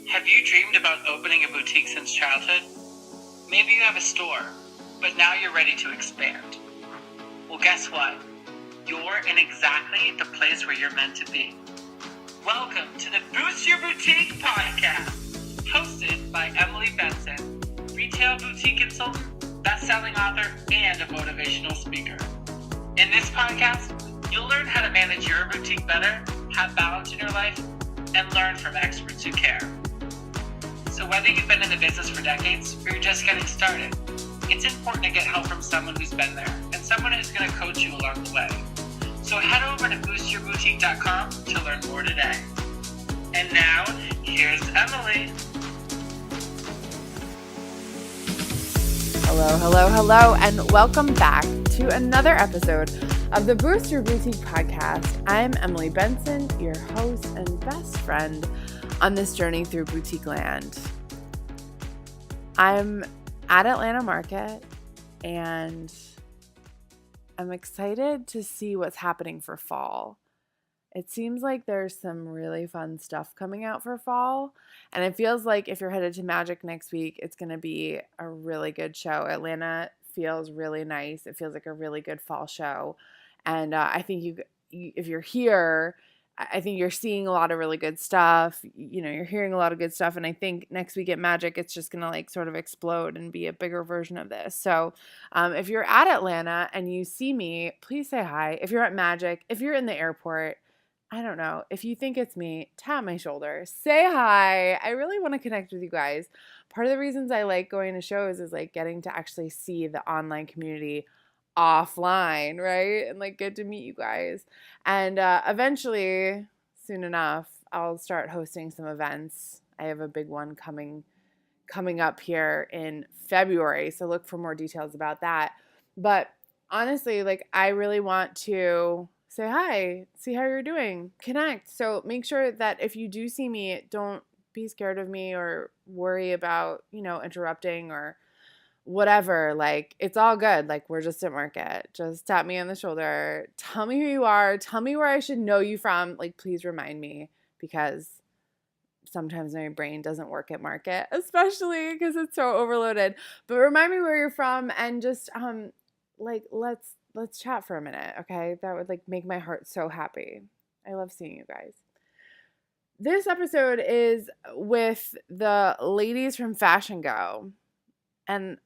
Have you dreamed about opening a boutique since childhood? Maybe you have a store, but now you're ready to expand. Well, guess what? You're in exactly the place where you're meant to be. Welcome to the Boost Your Boutique podcast, hosted by Emily Benson, retail boutique consultant, best-selling author, and a motivational speaker. In this podcast, you'll learn how to manage your boutique better, have balance in your life, and learn from experts who care. So whether you've been in the business for decades or you're just getting started, it's important to get help from someone who's been there and someone who's going to coach you along the way. So head over to boostyourboutique.com to learn more today. And now, here's Emily. Hello, and welcome back to another episode of the Boost Your Boutique podcast. I'm Emily Benson, your host and best friend on this journey through boutique land. I'm at Atlanta Market, and I'm excited to see what's happening for fall. It seems like there's some really fun stuff coming out for fall, and it feels like if you're headed to Magic next week, it's going to be a really good show. Atlanta feels really nice. It feels like a really good fall show, and I think if you're here, I think you're seeing a lot of really good stuff. You know, you're hearing a lot of good stuff, and I think next week at Magic, it's just going to like sort of explode and be a bigger version of this. So if you're at Atlanta and you see me, please say hi. If you're at Magic, if you're in the airport, I don't know. If you think it's me, tap my shoulder, say hi. I really want to connect with you guys. Part of the reasons I like going to shows is like getting to actually see the online community offline, right? And like get to meet you guys. And eventually, soon enough, I'll start hosting some events. I have a big one coming up here in February, so look for more details about that. But honestly, like I really want to say hi, see how you're doing, connect. So make sure that if you do see me, don't be scared of me or worry about, interrupting or whatever. Like, it's all good. Like, we're just at Market. Just tap me on the shoulder. Tell me who you are. Tell me where I should know you from. Like, please remind me, because sometimes my brain doesn't work at Market, especially because it's so overloaded. But remind me where you're from, and just let's chat for a minute, okay? That would like make my heart so happy. I love seeing you guys. This episode is with the ladies from FashionGo, and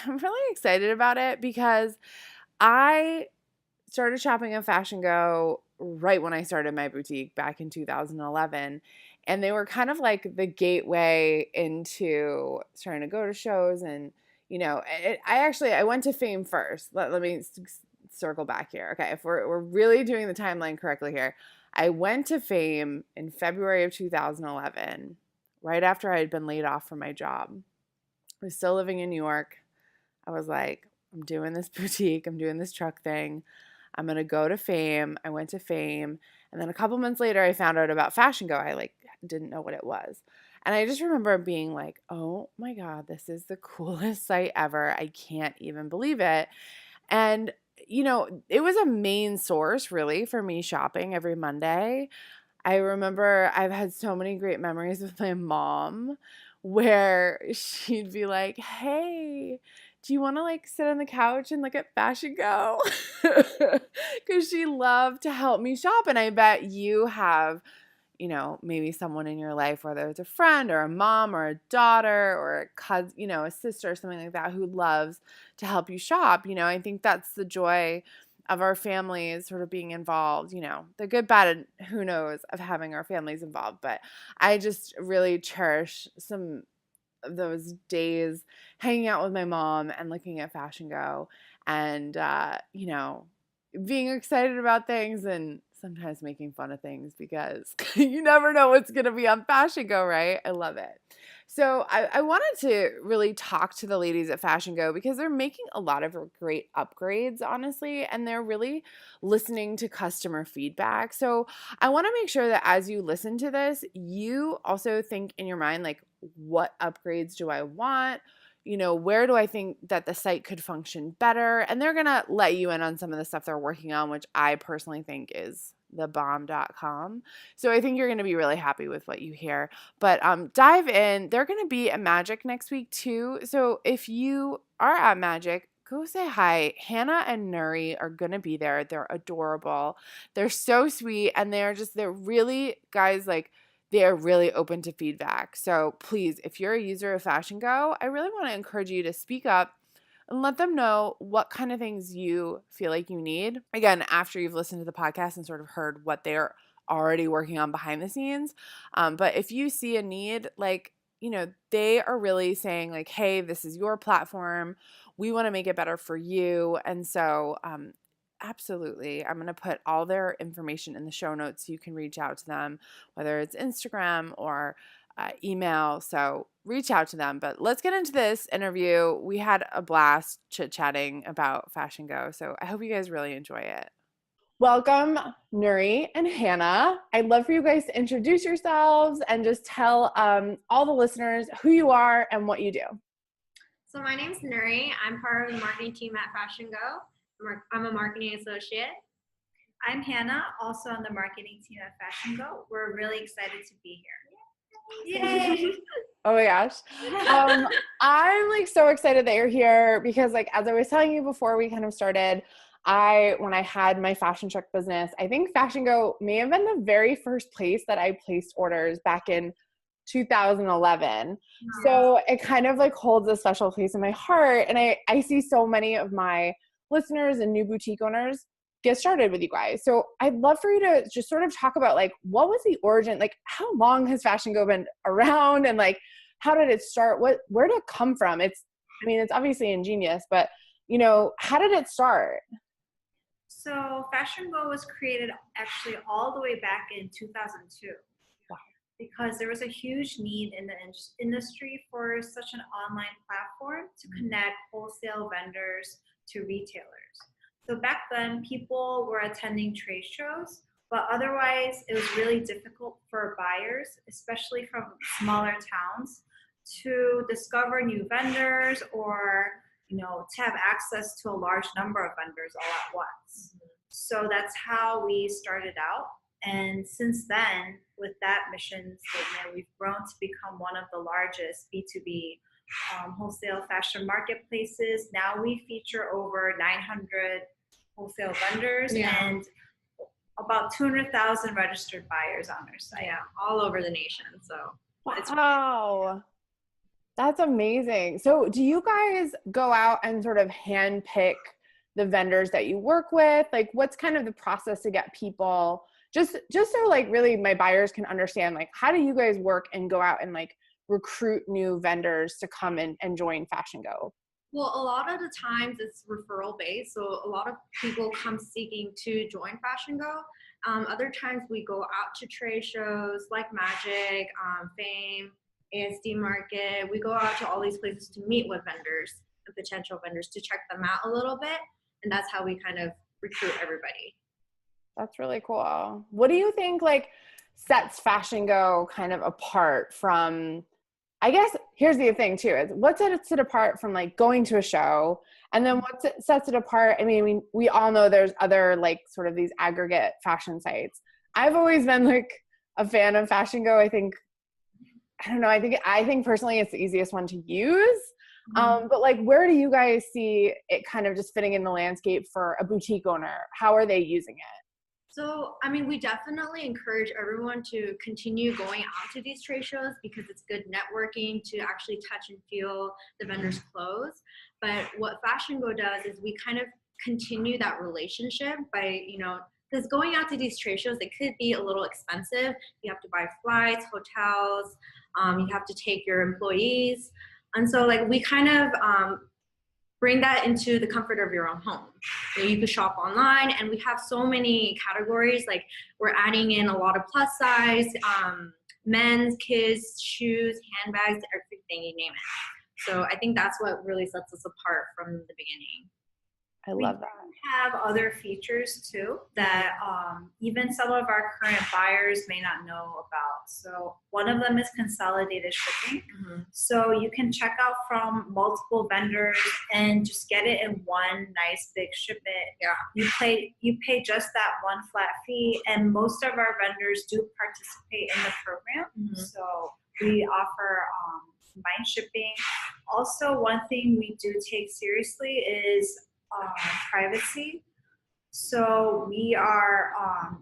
I'm really excited about it because I started shopping at FashionGo right when I started my boutique back in 2011. And they were kind of like the gateway into starting to go to shows. And, I went to Fame first. Let me circle back here. Okay, if we're really doing the timeline correctly here. I went to Fame in February of 2011, right after I had been laid off from my job. I was still living in New York. I was like, I'm doing this boutique. I'm doing this truck thing. I'm going to go to Fame. I went to Fame. And then a couple months later, I found out about FashionGo. I didn't know what it was. And I just remember being like, oh my God, this is the coolest site ever. I can't even believe it. And, it was a main source really for me shopping every Monday. I remember I've had so many great memories with my mom where she'd be like, hey, do you want to like sit on the couch and look at FashionGo? Because she loved to help me shop. And I bet you have, maybe someone in your life, whether it's a friend or a mom or a daughter or a cousin, a sister or something like that, who loves to help you shop. I think that's the joy of our families sort of being involved, the good, bad, and who knows of having our families involved. But I just really cherish some of those days hanging out with my mom and looking at FashionGo and, being excited about things and sometimes making fun of things because you never know what's going to be on FashionGo, right? I love it. So I wanted to really talk to the ladies at FashionGo because they're making a lot of great upgrades, honestly, and they're really listening to customer feedback. So I want to make sure that as you listen to this, you also think in your mind, like, what upgrades do I want? Where do I think that the site could function better? And they're going to let you in on some of the stuff they're working on, which I personally think is thebomb.com. So I think you're going to be really happy with what you hear. But dive in. They're going to be at Magic next week too. So if you are at Magic, go say hi. Hannah and Nuri are going to be there. They're adorable. They're so sweet. And they're really, guys, like, they are really open to feedback. So please, if you're a user of FashionGo, I really want to encourage you to speak up and let them know what kind of things you feel like you need. Again, after you've listened to the podcast and sort of heard what they're already working on behind the scenes. But if you see a need, like, they are really saying like, hey, this is your platform. We want to make it better for you. And so, absolutely. I'm going to put all their information in the show notes so you can reach out to them, whether it's Instagram or email. So reach out to them. But let's get into this interview. We had a blast chit-chatting about FashionGo. So I hope you guys really enjoy it. Welcome, Nuri and Hannah. I'd love for you guys to introduce yourselves and just tell all the listeners who you are and what you do. So my name's Nuri. I'm part of the marketing team at FashionGo. I'm a marketing associate. I'm Hannah, also on the marketing team at FashionGo. We're really excited to be here. Yay! Oh my gosh. I'm like so excited that you're here because, like, as I was telling you before we kind of started, when I had my fashion truck business, I think FashionGo may have been the very first place that I placed orders back in 2011. So it kind of like holds a special place in my heart. And I see so many of my listeners and new boutique owners get started with you guys. So I'd love for you to just sort of talk about like, what was the origin? Like, how long has FashionGo been around, and like, how did it start? Where did it come from? It's obviously ingenious, but how did it start? So FashionGo was created actually all the way back in 2002. Wow. Because there was a huge need in the industry for such an online platform to connect wholesale vendors to retailers. So back then, people were attending trade shows, but otherwise it was really difficult for buyers, especially from smaller towns, to discover new vendors or to have access to a large number of vendors all at once. So that's how we started out. And since then, with that mission statement, we've grown to become one of the largest B2B wholesale fashion marketplaces. Now we feature over 900 wholesale vendors and about 200,000 registered buyers on our site. Yeah, all over the nation. So wow. That's amazing. So do you guys go out and sort of hand pick the vendors that you work with? Like, what's kind of the process to get people, just so like really my buyers can understand, like, how do you guys work and go out and like recruit new vendors to come and join FashionGo? Well, a lot of the times it's referral based. So a lot of people come seeking to join FashionGo. Other times we go out to trade shows like Magic, Fame, ASD Market. We go out to all these places to meet with vendors and potential vendors to check them out a little bit. And that's how we kind of recruit everybody. That's really cool. What do you think like sets FashionGo kind of apart from, I guess here's the thing too, is what sets it apart from like going to a show, and then what sets it apart? I mean, we all know there's other like sort of these aggregate fashion sites. I've always been like a fan of FashionGo. I think personally it's the easiest one to use. But like, where do you guys see it kind of just fitting in the landscape for a boutique owner? How are they using it? So, I mean, we definitely encourage everyone to continue going out to these trade shows because it's good networking to actually touch and feel the vendors' clothes. But what FashionGo does is we kind of continue that relationship by, because going out to these trade shows, it could be a little expensive. You have to buy flights, hotels, you have to take your employees. And so like we kind of bring that into the comfort of your own home. You can shop online, and we have so many categories. Like we're adding in a lot of plus size, men's, kids, shoes, handbags, everything, you name it. So I think that's what really sets us apart from the beginning. I We love that. have other features too that even some of our current buyers may not know about. So one of them is consolidated shipping. So you can check out from multiple vendors and just get it in one nice big shipment. Yeah. You pay just that one flat fee, and most of our vendors do participate in the program. So we offer combined shipping. Also, one thing we do take seriously is privacy. So we are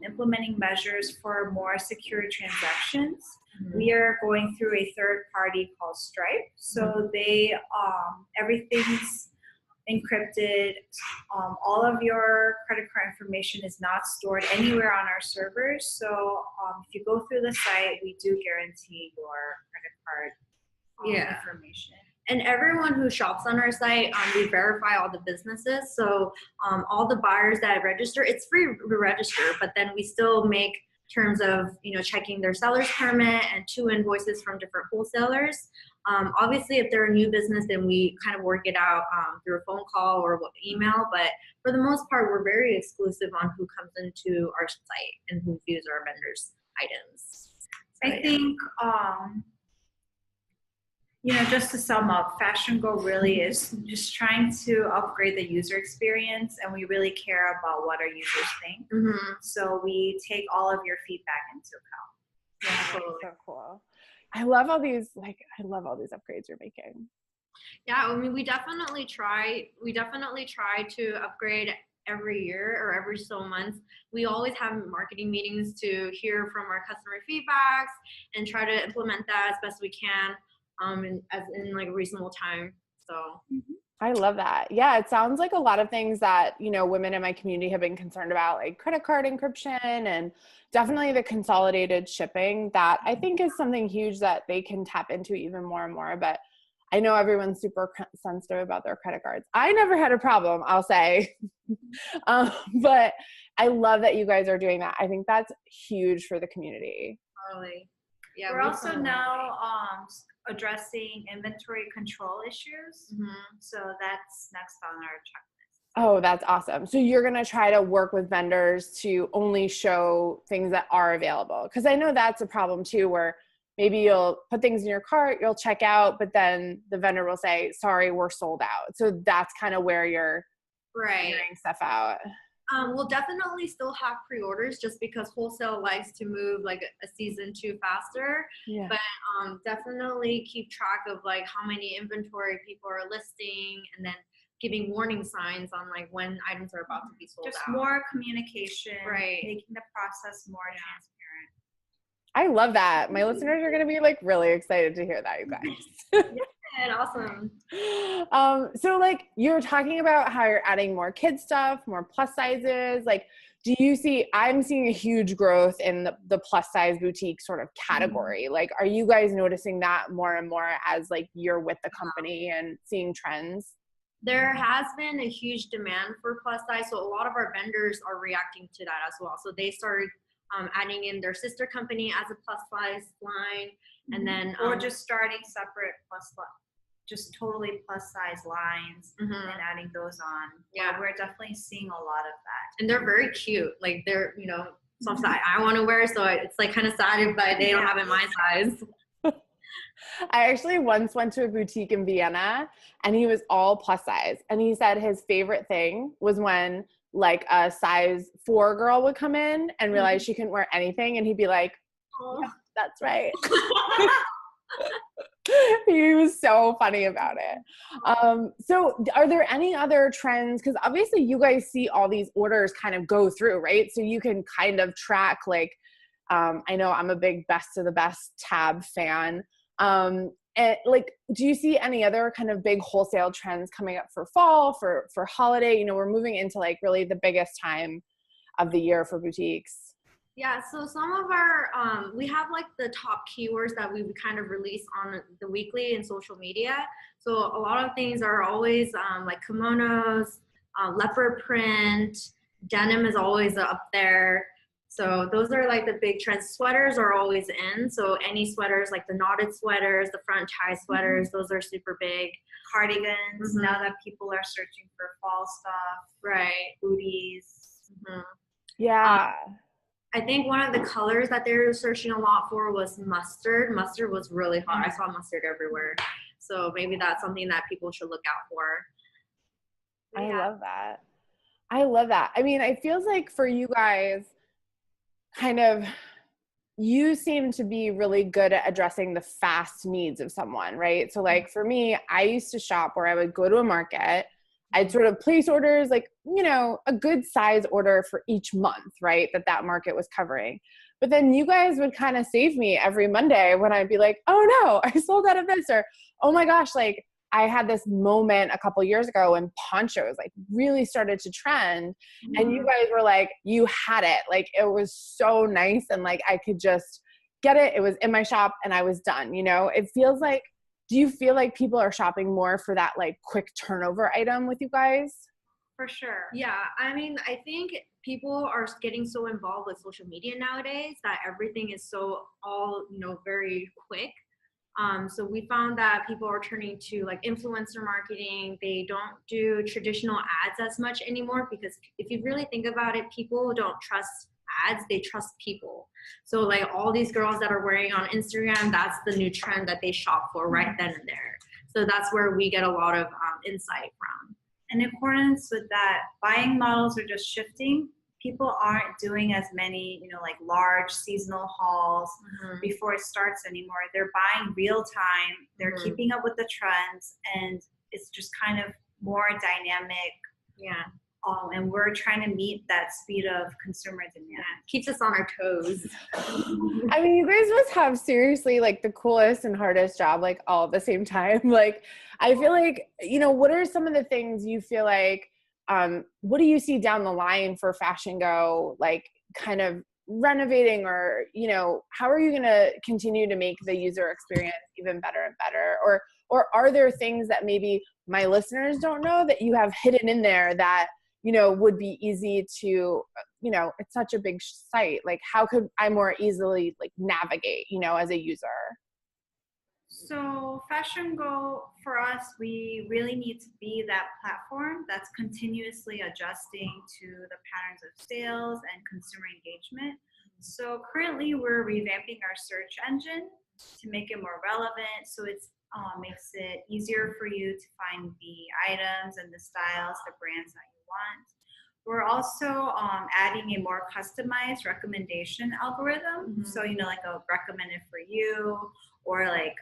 implementing measures for more secure transactions. We are going through a third party called Stripe. So they everything's encrypted. All of your credit card information is not stored anywhere on our servers. So if you go through the site, we do guarantee your credit card information. And everyone who shops on our site, we verify all the businesses. So all the buyers that register, it's free to register, but then we still make terms of, checking their seller's permit and 2 invoices from different wholesalers. Obviously, if they're a new business, then we kind of work it out through a phone call or email. But for the most part, we're very exclusive on who comes into our site and who views our vendors' items. So, I think, just to sum up, FashionGo really is just trying to upgrade the user experience, and we really care about what our users think. So we take all of your feedback into account. Yeah, totally. So cool. I love all these upgrades you're making. Yeah, I mean, we definitely try to upgrade every year or every so months. We always have marketing meetings to hear from our customer feedbacks and try to implement that as best we can. In like a reasonable time. So I love that. Yeah, it sounds like a lot of things that, women in my community have been concerned about, like credit card encryption and definitely the consolidated shipping. That I think is something huge that they can tap into even more and more. But I know everyone's super sensitive about their credit cards. I never had a problem, I'll say. But I love that you guys are doing that. I think that's huge for the community. Totally. Yeah, we're also now addressing inventory control issues. So that's next on our checklist. Oh, that's awesome. So you're going to try to work with vendors to only show things that are available. Because I know that's a problem too, where maybe you'll put things in your cart, you'll check out, but then the vendor will say, sorry, we're sold out. So that's kind of where you're figuring stuff out. We'll definitely still have pre-orders just because wholesale likes to move like a season 2 faster. Yeah. But definitely keep track of like how many inventory people are listing and then giving warning signs on like when items are about to be sold out. Just more communication, right? Making the process more transparent. I love that. My listeners are going to be like really excited to hear that, you guys. Yeah, awesome. So like you're talking about how you're adding more kids stuff, more plus sizes. Like, I'm seeing a huge growth in the plus size boutique sort of category. Like, are you guys noticing that more and more as like you're with the company and seeing trends? There has been a huge demand for plus size. So a lot of our vendors are reacting to that as well. So they started adding in their sister company as a plus size line, and then or just starting separate just totally plus size lines and adding those on. Yeah, we're definitely seeing a lot of that. And they're very cute. Like they're, some size I want to wear, so it's like kind of sad, but they don't have it my size. I actually once went to a boutique in Vienna and he was all plus size. And he said his favorite thing was when like a size 4 girl would come in and realize she couldn't wear anything. And he'd be like, oh, that's right. He was so funny about it. So are there any other trends? Because obviously you guys see all these orders kind of go through, right? So you can kind of track like, I know I'm a big Best of the Best tab fan. And like, do you see any other kind of big wholesale trends coming up for fall, for holiday? We're moving into like really the biggest time of the year for boutiques. Yeah, so some of our, we have like the top keywords that we kind of release on the weekly and social media. So a lot of things are always like kimonos, leopard print, denim is always up there. So those are like the big trends. Sweaters are always in. So any sweaters, like the knotted sweaters, the front tie sweaters, those are super big. Cardigans, now that people are searching for fall stuff. Right. Booties. Yeah. I think one of the colors that they were searching a lot for was mustard. Mustard was really hot. I saw mustard everywhere. So maybe that's something that people should look out for. I love that. I love that. I mean, it feels like for you guys, kind of, you seem to be really good at addressing the fast needs of someone, right? So like for me, I used to shop where I would go to a market, I'd sort of place orders, like, you know, a good size order for each month, right? That market was covering. But then you guys would kind of save me every Monday when I'd be like, oh no, I sold out of this, or, oh my gosh, like I had this moment a couple years ago when ponchos like really started to trend, and you guys were like, you had it. Like it was so nice. And like, I could just get it. It was in my shop and I was done. You know, it feels like, do you feel like people are shopping more for that like quick turnover item with you guys? For sure. Yeah, I mean, I think people are getting so involved with social media nowadays that everything is so all, you know, very quick. So we found that people are turning to like influencer marketing. They don't do traditional ads as much anymore, because if you really think about it, people don't trust ads, they trust people. So like all these girls that are wearing on Instagram, that's the new trend that they shop for right then and there. So that's where we get a lot of insight from. In accordance with that, buying models are just shifting. People aren't doing as many, you know, like large seasonal hauls before it starts anymore. They're buying real time. They're keeping up with the trends, and it's just kind of more dynamic. Yeah. And we're trying to meet that speed of consumer demand. Keeps us on our toes. I mean, you guys must have seriously like the coolest and hardest job, like all at the same time. Like, I feel like, you know, what are some of the things you feel like, what do you see down the line for FashionGo, like kind of renovating, or, you know, how are you going to continue to make the user experience even better and better? Or are there things that maybe my listeners don't know that you have hidden in there that, you know, would be easy to, you know, it's such a big site. Like, how could I more easily like navigate, you know, as a user? So FashionGo, for us, we really need to be that platform that's continuously adjusting to the patterns of sales and consumer engagement. So currently we're revamping our search engine to make it more relevant. So it makes it easier for you to find the items and the styles, the brands that you want. We're also adding a more customized recommendation algorithm. So, you know, like a recommended for you, or like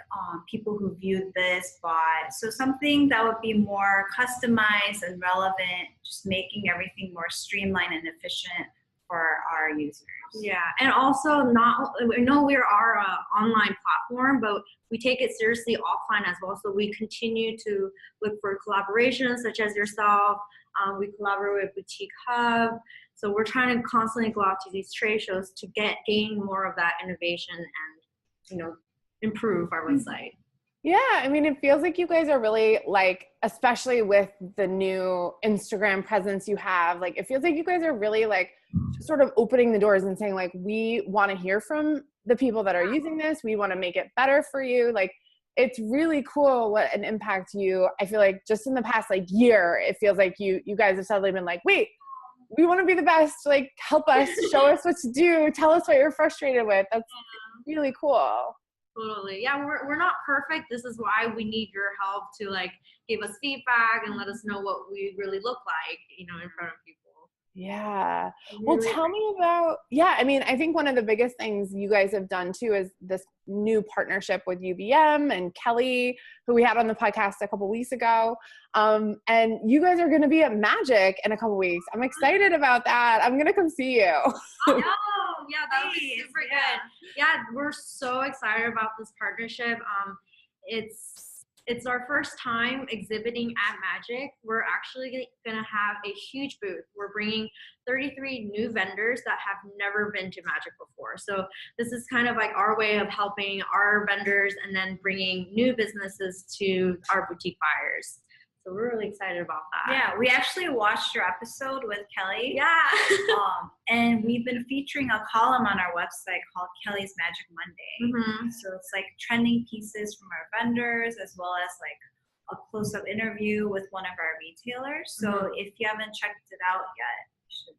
people who viewed this bought. So something that would be more customized and relevant, just making everything more streamlined and efficient for our users. Yeah, and also we know we are an online platform, but we take it seriously offline as well. So we continue to look for collaborations such as yourself. We collaborate with Boutique Hub. So we're trying to constantly go out to these trade shows to gain more of that innovation and, you know, improve our website. Yeah, I mean, it feels like you guys are really like, especially with the new Instagram presence you have, like, it feels like you guys are really like sort of opening the doors and saying like, we want to hear from the people that are using this. We want to make it better for you. Like, it's really cool what an impact I feel like just in the past like year, it feels like you guys have suddenly been like, wait, we want to be the best. Like, help us, show us what to do. Tell us what you're frustrated with. That's really cool. Totally. Yeah, we're not perfect. This is why we need your help to like give us feedback and let us know what we really look like, you know, in front of people. Yeah. Well, tell me about, I mean, I think one of the biggest things you guys have done too is this new partnership with UBM and Kelly, who we had on the podcast a couple weeks ago. And you guys are going to be at Magic in a couple weeks. I'm excited about that. I'm going to come see you. Oh, yeah, that would be super good. Yeah, we're so excited about this partnership. It's our first time exhibiting at Magic. We're actually gonna have a huge booth. We're bringing 33 new vendors that have never been to Magic before. So this is kind of like our way of helping our vendors and then bringing new businesses to our boutique buyers. So we're really excited about that. Yeah, we actually watched your episode with Kelly. Yeah. And we've been featuring a column on our website called Kelly's Magic Monday. So it's like trending pieces from our vendors, as well as like a close-up interview with one of our retailers. So if you haven't checked it out yet, you should.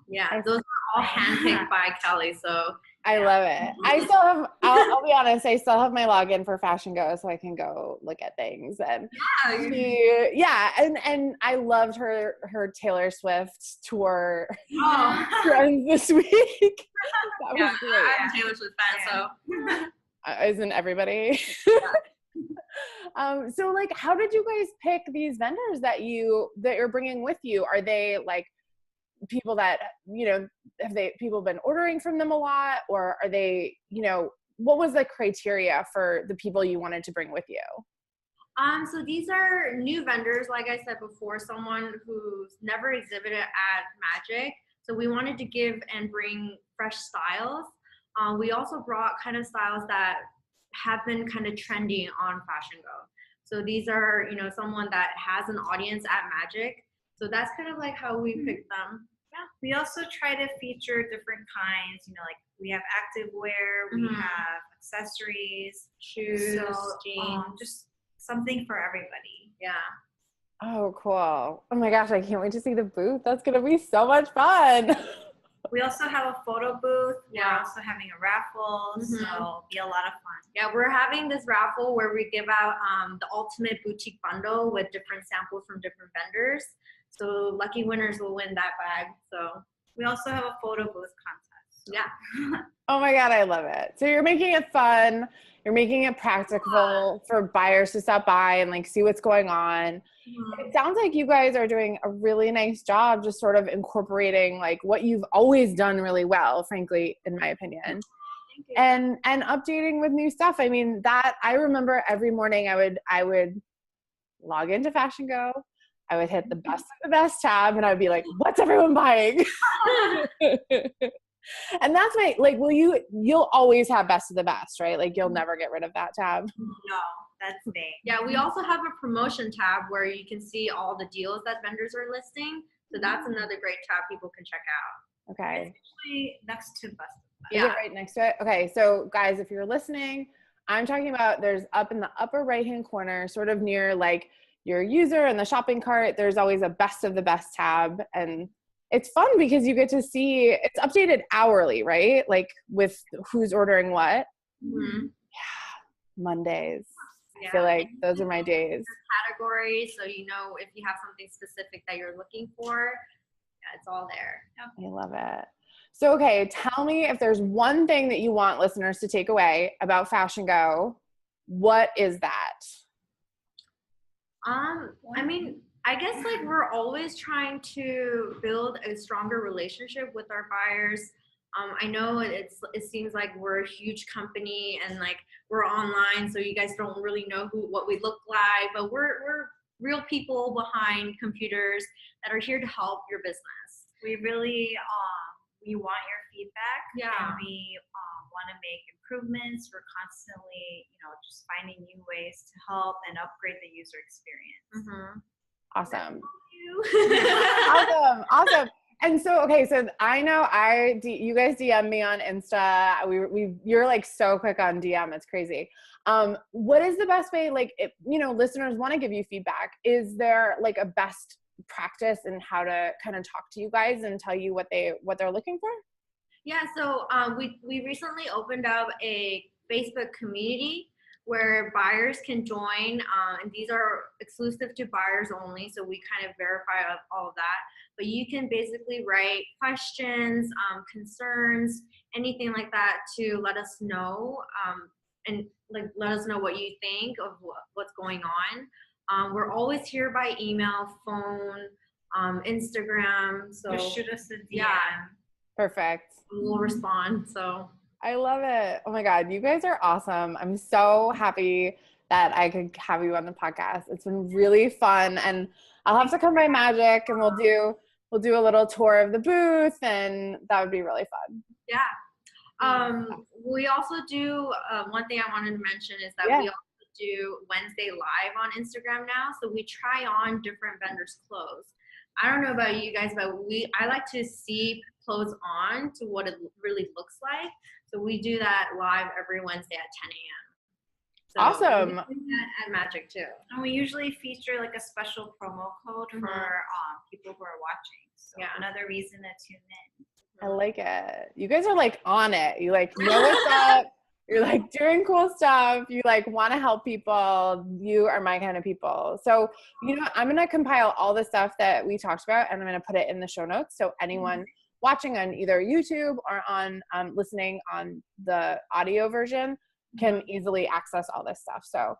Yeah, those are all handpicked by Kelly. So I love it. I still have, I'll be honest, I still have my login for FashionGo so I can go look at things. And and I loved her Taylor Swift tour trends this week. That was great. I'm a Taylor Swift fan, so. Isn't everybody? So like, how did you guys pick these vendors that you're bringing with you? Are they like people that, have people been ordering from them a lot, or are they, what was the criteria for the people you wanted to bring with you? So these are new vendors, like I said before, someone who's never exhibited at Magic. So we wanted to give and bring fresh styles. We also brought kind of styles that have been kind of trendy on FashionGo. So these are, someone that has an audience at Magic. So that's kind of like how we picked them. Yeah. We also try to feature different kinds, like we have activewear, we have accessories, shoes, jeans, just something for everybody. Yeah. Oh, cool. Oh my gosh, I can't wait to see the booth. That's going to be so much fun. We also have a photo booth. We're also having a raffle, so it'll be a lot of fun. Yeah, we're having this raffle where we give out the ultimate boutique bundle with different samples from different vendors. So lucky winners will win that bag. So we also have a photo booth contest. So. Yeah. Oh my God, I love it. So you're making it fun. You're making it practical for buyers to stop by and like see what's going on. It sounds like you guys are doing a really nice job just sort of incorporating like what you've always done really well, frankly, in my opinion. And updating with new stuff. I mean, that I remember every morning I would log into FashionGo. I would hit the best of the best tab and I'd be like, what's everyone buying? And that's my, like, you'll always have best of the best, right? Like you'll never get rid of that tab. No, that's me. Yeah, we also have a promotion tab where you can see all the deals that vendors are listing. So that's another great tab people can check out. Okay. It's actually next to best of best. Is it right next to it? Okay. So guys, if you're listening, I'm talking about there's up in the upper right-hand corner, sort of near like your user and the shopping cart, there's always a best of the best tab. And it's fun because you get to see, it's updated hourly, right? Like with who's ordering what. Yeah. Mondays. I feel like those are my days. Categories, so if you have something specific that you're looking for, it's all there. I love it. So, okay, tell me if there's one thing that you want listeners to take away about FashionGo, what is that? I mean, I guess like we're always trying to build a stronger relationship with our buyers. I know it seems like we're a huge company and like we're online, so you guys don't really know what we look like, but we're real people behind computers that are here to help your business. We really we want your feedback. And we want to make improvements. We're constantly, just finding new ways to help and upgrade the user experience. Awesome. Awesome. And so, okay, so I know you guys DM me on Insta. You're like so quick on DM. It's crazy. What is the best way? Like, if, listeners want to give you feedback. Is there like a best practice in how to kind of talk to you guys and tell you what they're looking for? Yeah. So we recently opened up a Facebook community where buyers can join, and these are exclusive to buyers only, so we kind of verify all of that. But you can basically write questions, concerns, anything like that to let us know, and like let us know what you think of what's going on. We're always here by email, phone, Instagram. So just shoot us a DM. Yeah, perfect. We'll respond. So. I love it. Oh my God, you guys are awesome. I'm so happy that I could have you on the podcast. It's been really fun, and I'll have to come by Magic and we'll do a little tour of the booth, and that would be really fun. Yeah. We also do one thing I wanted to mention is that we also do Wednesday live on Instagram now. So we try on different vendors' clothes. I don't know about you guys, but I like to see clothes on to what it really looks like. So we do that live every Wednesday at 10 a.m. So Awesome. We do that at Magic too. And we usually feature like a special promo code for people who are watching. So Yeah. another reason to tune in. I like it. You guys are like on it. You like know what's up. You're like doing cool stuff. You like want to help people. You are my kind of people. So, you know, I'm going to compile all the stuff that we talked about and I'm going to put it in the show notes. So anyone watching on either YouTube or on listening on the audio version can easily access all this stuff. So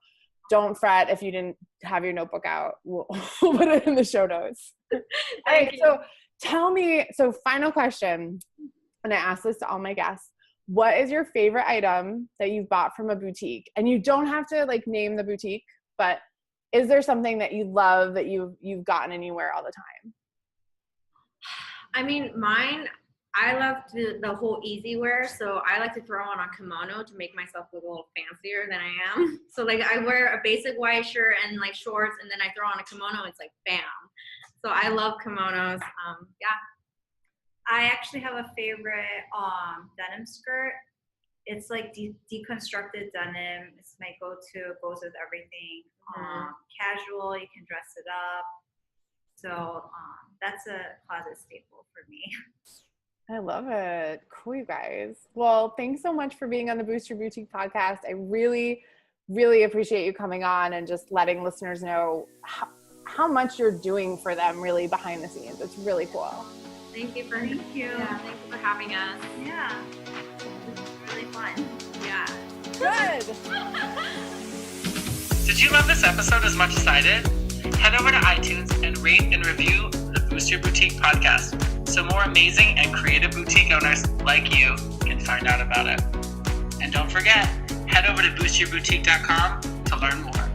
don't fret if you didn't have your notebook out. We'll put it in the show notes. All right. So tell me, so final question, and I ask this to all my guests. What is your favorite item that you've bought from a boutique? And you don't have to like name the boutique, but is there something that you love that you've gotten and you wear all the time? I mean, mine, I love the whole easy wear. So I like to throw on a kimono to make myself look a little fancier than I am. So like I wear a basic white shirt and like shorts and then I throw on a kimono. It's like, bam. So I love kimonos. Yeah. I actually have a favorite denim skirt. It's like deconstructed denim. It's my go-to, goes with everything. Casual, you can dress it up. So that's a closet staple for me. I love it. Cool, you guys. Well, thanks so much for being on the Boost Your Boutique podcast. I really, really appreciate you coming on and just letting listeners know how much you're doing for them really behind the scenes. It's really cool. Thank you for having us. Yeah. It's really fun. Yeah. Good. Did you love this episode as much as I did? Head over to iTunes and rate and review the Boost Your Boutique podcast so more amazing and creative boutique owners like you can find out about it. And don't forget, head over to boostyyourboutique.com to learn more.